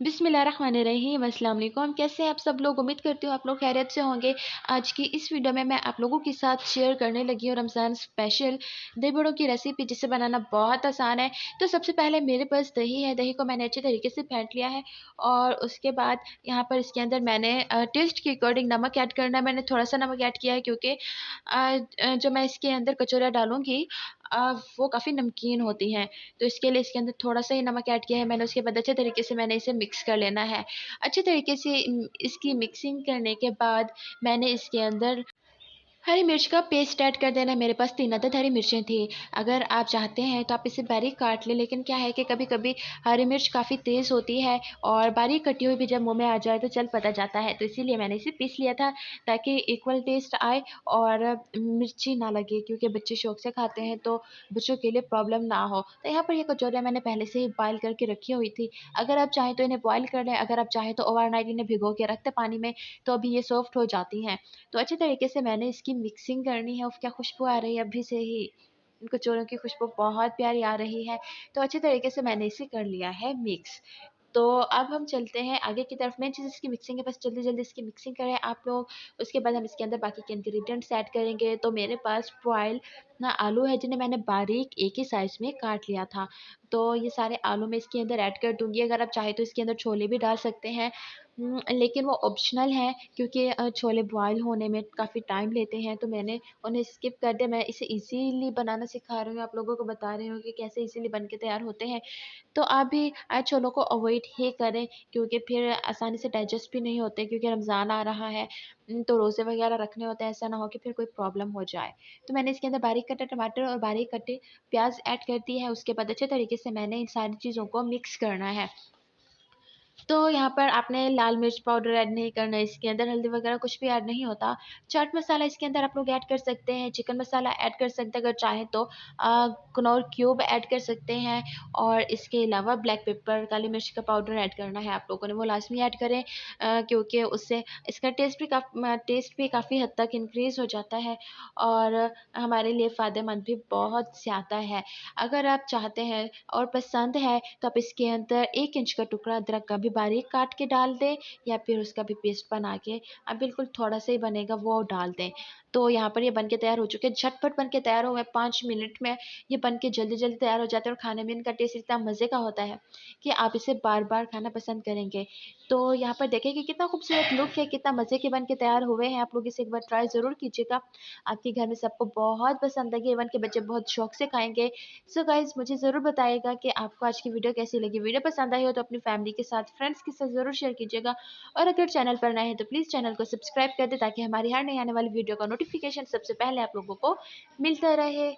बिस्मिल्लाहिर्रहमानिर्रहीम अस्सलाम वालेकुम। कैसे हैं आप सब लोग? उम्मीद करती हूँ आप लोग खैरियत से होंगे। आज की इस वीडियो में मैं आप लोगों के साथ शेयर करने लगी हूँ रमज़ान स्पेशल दही बड़ों की रेसिपी, जिसे बनाना बहुत आसान है। तो सबसे पहले मेरे पास दही है, दही को मैंने अच्छे तरीके से फेंट लिया है और उसके बाद यहाँ पर इसके अंदर मैंने टेस्ट के अकॉर्डिंग नमक ऐड करना है। मैंने थोड़ा सा नमक ऐड किया है क्योंकि जो मैं इसके अंदर कचौरियाँ डालूँगी वो काफ़ी नमकीन होती हैं, तो इसके लिए इसके अंदर थोड़ा-सा ही नमक ऐड किया है मैंने। उसके बाद अच्छे तरीके से मैंने इसे मिक्स कर लेना है। अच्छे तरीके से इसकी मिक्सिंग करने के बाद मैंने इसके अंदर हरी मिर्च का पेस्ट ऐड कर देना है। मेरे पास 3 अदद हरी मिर्चें थी। अगर आप चाहते हैं तो आप इसे बारीक काट लें, लेकिन क्या है कि कभी-कभी हरी मिर्च काफ़ी तेज़ होती है और बारीक कटी हुई भी जब मुँह में आ जाए तो चल पता जाता है। तो इसीलिए मैंने इसे पीस लिया था ताकि इक्वल टेस्ट आए और मिर्ची ना लगे, क्योंकि बच्चे शौक से खाते हैं तो बच्चों के लिए प्रॉब्लम ना हो। तो यहाँ पर ये कचौरियाँ मैंने पहले से ही बॉयल करके रखी हुई थी। अगर आप चाहें तो इन्हें बॉयल कर लें, अगर आप चाहें तो ओवरनाइट इन्हें भिगो के रख दें पानी में, तो अभी ये सॉफ्ट हो जाती हैं। तो अच्छे तरीके से मैंने इसकी मिक्सिंग करनी है। उफ़! क्या खुशबू आ रही है अभी से ही। इन कचौरियों की खुशबू बहुत प्यारी आ रही है। तो अच्छे तरीके से मैंने इसे कर लिया है मिक्स। तो अब हम चलते हैं आगे की तरफ। मेन चीज़ इसकी मिक्सिंग है, बस जल्दी-जल्दी इसकी मिक्सिंग करें आप लोग। उसके बाद हम इसके अंदर बाकी के इंग्रीडिएंट्स ऐड करेंगे। तो मेरे पास बॉयल ना आलू है, जिन्हें मैंने बारीक एक ही साइज़ में काट लिया था। तो ये सारे आलू मैं इसके अंदर ऐड कर दूँगी। अगर आप चाहें तो इसके अंदर छोले भी डाल सकते हैं। लेकिन वो ऑप्शनल है, क्योंकि छोले बॉयल होने में काफ़ी टाइम लेते हैं, तो मैंने उन्हें स्किप कर दिया। मैं इसे ईज़िली बनाना सिखा रही हूँ, आप लोगों को बता रही हूँ कि कैसे ईज़िली बन के तैयार होते हैं। तो आप भी छोलों को अवॉइड ही करें, क्योंकि फिर आसानी से डाइजेस्ट भी नहीं होते, क्योंकि रमज़ान आ रहा है। तो रोज़े वग़ैरह रखने होते हैं, ऐसा ना हो कि फिर कोई प्रॉब्लम हो जाए। तो मैंने इसके अंदर बारीक कटे टमाटर और बारीक कटे प्याज़ ऐड कर दी है। उसके बाद अच्छे तरीके से मैंने इन सारी चीज़ों को मिक्स करना है। तो यहाँ पर आपने लाल मिर्च पाउडर ऐड नहीं करना है, इसके अंदर हल्दी वगैरह कुछ भी ऐड नहीं होता। चाट मसाला इसके अंदर आप लोग ऐड कर सकते हैं, चिकन मसाला ऐड कर सकते हैं, अगर चाहें तो कनौर क्यूब ऐड कर सकते हैं और इसके अलावा ब्लैक पेपर, काली मिर्च का पाउडर ऐड करना है आप लोगों ने, वो लाज़मी ऐड करें, क्योंकि उससे इसका टेस्ट भी काफ़ी हद तक इंक्रीज़ हो जाता है और हमारे लिए फ़ायदेमंद भी बहुत ज़्यादा है। अगर आप चाहते हैं और पसंद है तो आप इसके अंदर 1 इंच का टुकड़ा अदरक का भी बारीक काट के डाल दें, या फिर उसका भी पेस्ट बना के बिल्कुल थोड़ा-सा ही बनेगा वो डाल दें। तो यहाँ पर ये बन के तैयार हो चुके हैं, झटपट बन के तैयार हुए हैं, 5 मिनट में ये बन के जल्दी-जल्दी तैयार हो जाते हैं और खाने में इनका टेस्ट इतना मज़े का होता है कि आप इसे बार-बार खाना पसंद करेंगे। तो यहाँ पर देखिए कि कितना खूबसूरत लुक है, कितना मज़े के बन के तैयार हुए हैं। आप लोग इसे एक बार ट्राई ज़रूर कीजिएगा। आपके घर में सबको बहुत पसंद आएगी, इवन के बच्चे बहुत शौक से खाएँगे। सो गाइज़, मुझे ज़रूर बताइएगा कि आपको आज की वीडियो कैसी लगी। वीडियो पसंद आई हो तो अपनी फैमिली के साथ, फ्रेंड्स के साथ ज़रूर शेयर कीजिएगा और अगर चैनल पर नए हैं तो प्लीज़ चैनल को सब्सक्राइब कर दें, ताकि हमारी हर नई आने वाली वीडियो का नोटिफिकेशन सबसे पहले आप लोगों को मिलता रहे।